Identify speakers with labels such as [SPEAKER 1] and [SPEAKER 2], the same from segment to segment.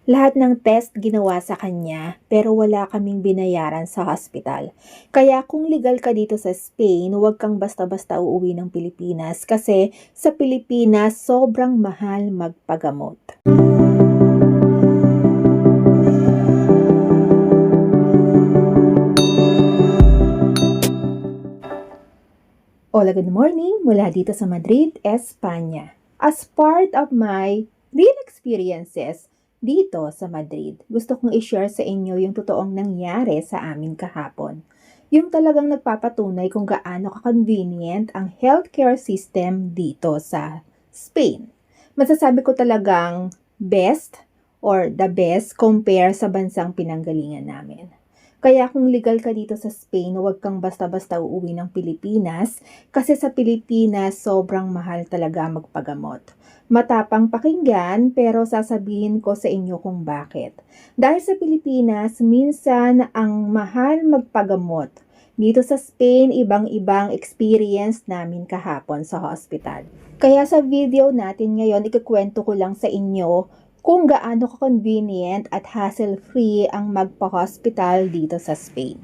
[SPEAKER 1] Lahat ng test ginawa sa kanya pero wala kaming binayaran sa hospital. Kaya kung legal ka dito sa Spain, huwag kang basta-basta uuwi ng Pilipinas kasi sa Pilipinas sobrang mahal magpagamot. Hola, good morning mula dito sa Madrid, Espanya. As part of my real experiences dito sa Madrid, gusto kong i-share sa inyo yung totoong nangyari sa amin kahapon. Yung talagang nagpapatunay kung gaano ka-convenient ang healthcare system dito sa Spain. Masasabi ko talagang best or the best compare sa bansang pinanggalingan namin. Kaya kung legal ka dito sa Spain, huwag kang basta-basta uuwi ng Pilipinas kasi sa Pilipinas sobrang mahal talaga magpagamot. Matapang pakinggan pero sasabihin ko sa inyo kung bakit. Dahil sa Pilipinas, minsan ang mahal magpagamot. Dito sa Spain, ibang-ibang experience namin kahapon sa hospital. Kaya sa video natin ngayon, ikukwento ko lang sa inyo kung gaano ka-convenient at hassle-free ang magpa-hospital dito sa Spain.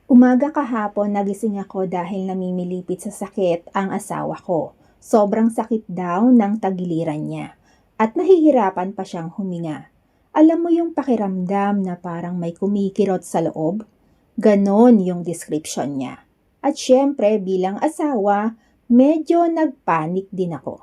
[SPEAKER 1] Umaga kahapon nagising ako dahil namimilipit sa sakit ang asawa ko. Sobrang sakit daw ng tagiliran niya at nahihirapan pa siyang huminga. Alam mo yung pakiramdam na parang may kumikirot sa loob? Ganon yung description niya. At syempre bilang asawa, medyo nagpanik din ako.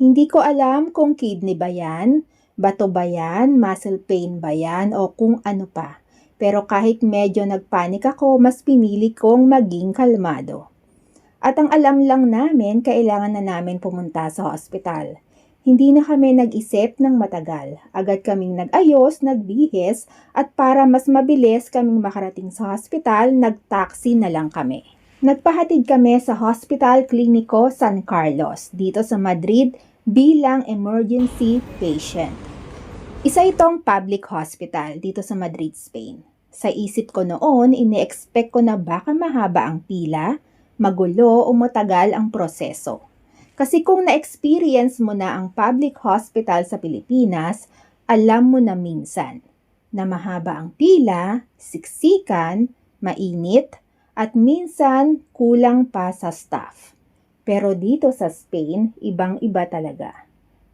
[SPEAKER 1] Hindi ko alam kung kidney ba yan, bato ba yan, muscle pain ba yan, o kung ano pa. Pero kahit medyo nagpanik ako, mas pinili kong maging kalmado. At ang alam lang namin, kailangan na namin pumunta sa hospital. Hindi na kami nag-isip ng matagal. Agad kaming nag-ayos, nagbihis, at para mas mabilis kaming makarating sa hospital, nag-taxi na lang kami. Nagpahatid kami sa Hospital Clínico San Carlos, dito sa Madrid, bilang emergency patient. Isa itong public hospital dito sa Madrid, Spain. Sa isip ko noon, ine-expect ko na baka mahaba ang pila, magulo o matagal ang proseso. Kasi kung na-experience mo na ang public hospital sa Pilipinas, alam mo na minsan na mahaba ang pila, siksikan, mainit, at minsan kulang pa sa staff. Pero dito sa Spain, ibang-iba talaga.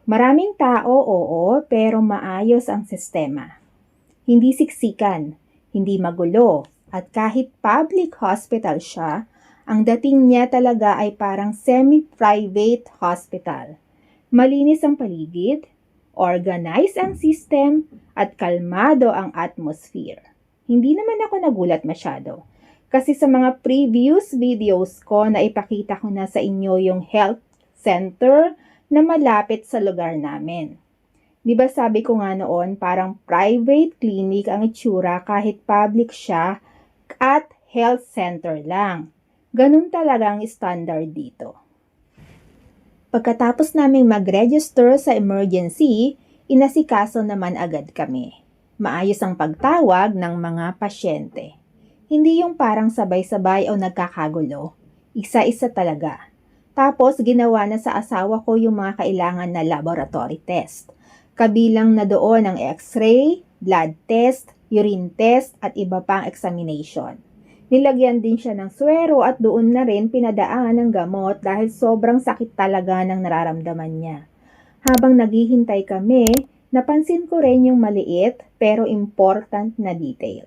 [SPEAKER 1] Maraming tao, oo, pero maayos ang sistema. Hindi siksikan, hindi magulo, at kahit public hospital siya, ang dating niya talaga ay parang semi-private hospital. Malinis ang paligid, organized ang system, at kalmado ang atmosphere. Hindi naman ako nagulat masyado. Kasi sa mga previous videos ko na ipakita ko na sa inyo yung health center na malapit sa lugar namin. Di ba sabi ko nga noon parang private clinic ang itsura kahit public siya at health center lang. Ganun talaga ang standard dito. Pagkatapos naming mag-register sa emergency, inasikaso naman agad kami. Maayos ang pagtawag ng mga pasyente. Hindi yung parang sabay-sabay o nagkakagulo. Isa-isa talaga. Tapos ginawa na sa asawa ko yung mga kailangan na laboratory test. Kabilang na doon ang x-ray, blood test, urine test at iba pang examination. Nilagyan din siya ng swero at doon na rin pinadaan ng gamot dahil sobrang sakit talaga ng nararamdaman niya. Habang naghihintay kami, napansin ko rin yung maliit pero important na detail.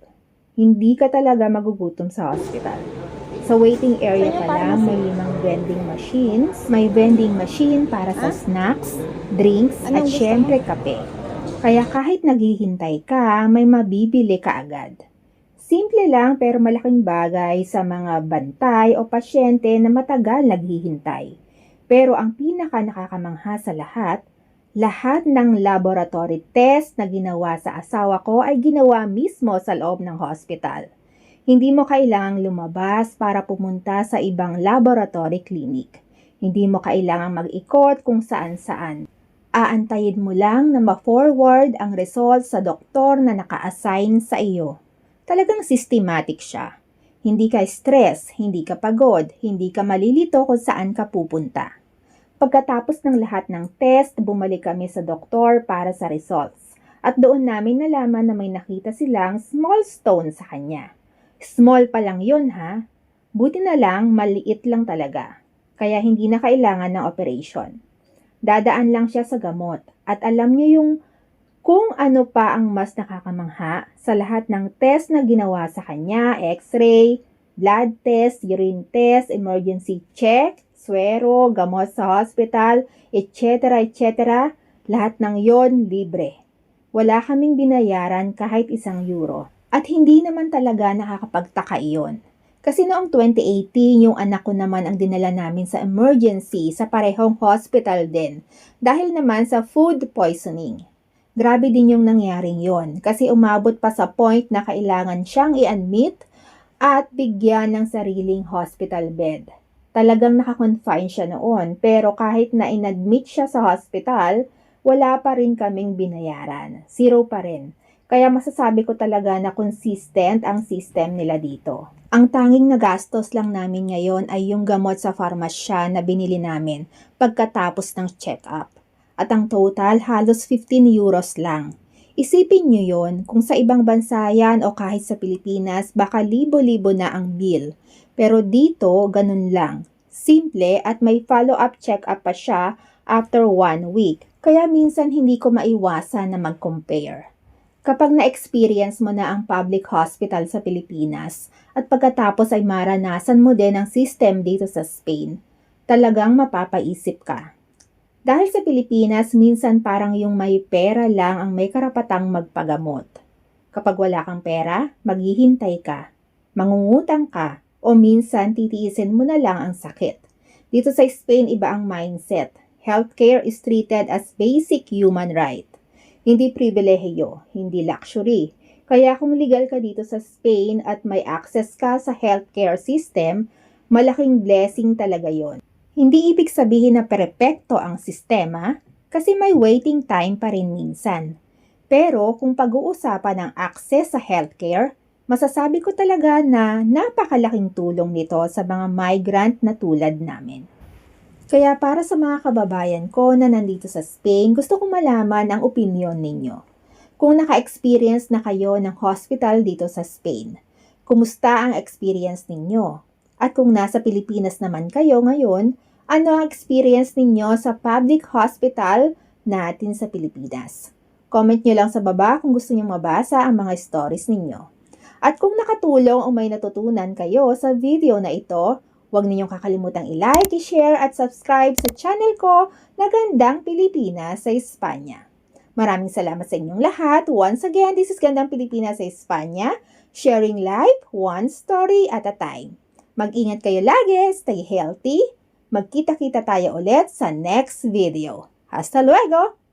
[SPEAKER 1] Hindi ka talaga magugutom sa hospital. Sa waiting area pa lang, may 5 vending machines. May vending machine para sa snacks, drinks, at syempre kape. Kaya kahit naghihintay ka, may mabibili ka agad. Simple lang pero malaking bagay sa mga bantay o pasyente na matagal naghihintay. Pero ang pinaka nakakamangha sa lahat ng laboratory test na ginawa sa asawa ko ay ginawa mismo sa loob ng hospital. Hindi mo kailangang lumabas para pumunta sa ibang laboratory clinic. Hindi mo kailangang mag-ikot kung saan-saan. Aantayin mo lang na ma-forward ang result sa doktor na naka-assign sa iyo. Talagang systematic siya. Hindi ka stress, hindi ka pagod, hindi ka malilito kung saan ka pupunta. Pagkatapos ng lahat ng test, bumalik kami sa doktor para sa results. At doon namin nalaman na may nakita silang small stone sa kanya. Small pa lang yun ha. Buti na lang maliit lang talaga. Kaya hindi na kailangan ng operation. Dadaan lang siya sa gamot. At alam niyo yung kung ano pa ang mas nakakamangha sa lahat ng test na ginawa sa kanya, x-ray, blood test, urine test, emergency check, swero, gamot sa hospital, etc. etc. Lahat ng yon libre. Wala kaming binayaran kahit €1. At hindi naman talaga nakakapagtaka iyon. Kasi noong 2018, yung anak ko naman ang dinala namin sa emergency sa parehong hospital din dahil naman sa food poisoning. Grabe din yung nangyaring yon kasi umabot pa sa point na kailangan siyang i-admit at bigyan ng sariling hospital bed. Talagang nakakonfine siya noon pero kahit na inadmit siya sa hospital, wala pa rin kaming binayaran. Zero pa rin. Kaya masasabi ko talaga na consistent ang system nila dito. Ang tanging nagastos lang namin ngayon ay yung gamot sa farmasya na binili namin pagkatapos ng check-up. At ang total halos €15 lang. Isipin nyo yon kung sa ibang bansa yan o kahit sa Pilipinas baka libo-libo na ang bill. Pero dito ganun lang. Simple at may follow-up check-up pa siya after 1 week. Kaya minsan hindi ko maiwasan na mag-compare. Kapag na-experience mo na ang public hospital sa Pilipinas at pagkatapos ay maranasan mo din ang system dito sa Spain, talagang mapapaisip ka. Dahil sa Pilipinas, minsan parang yung may pera lang ang may karapatang magpagamot. Kapag wala kang pera, maghihintay ka, mangungutang ka, o minsan titiisin mo na lang ang sakit. Dito sa Spain, iba ang mindset. Healthcare is treated as basic human right. Hindi pribilehiyo, hindi luxury. Kaya kung legal ka dito sa Spain at may access ka sa healthcare system, malaking blessing talaga yon. Hindi ibig sabihin na perpekto ang sistema kasi may waiting time pa rin minsan. Pero kung pag-uusapan ng access sa healthcare, masasabi ko talaga na napakalaking tulong nito sa mga migrant na tulad namin. Kaya para sa mga kababayan ko na nandito sa Spain, gusto kong malaman ang opinyon ninyo. Kung naka-experience na kayo ng hospital dito sa Spain, kumusta ang experience ninyo? At kung nasa Pilipinas naman kayo ngayon, ano ang experience ninyo sa public hospital natin sa Pilipinas? Comment nyo lang sa baba kung gusto nyo mabasa ang mga stories ninyo. At kung nakatulong o may natutunan kayo sa video na ito, huwag ninyong kakalimutang i-like, i-share at subscribe sa channel ko na Gandang Pilipinas sa Espanya. Maraming salamat sa inyong lahat. Once again, this is Gandang Pilipinas sa Espanya, sharing life one story at a time. Mag-ingat kayo lagi, stay healthy. Magkita-kita tayo ulit sa next video. Hasta luego!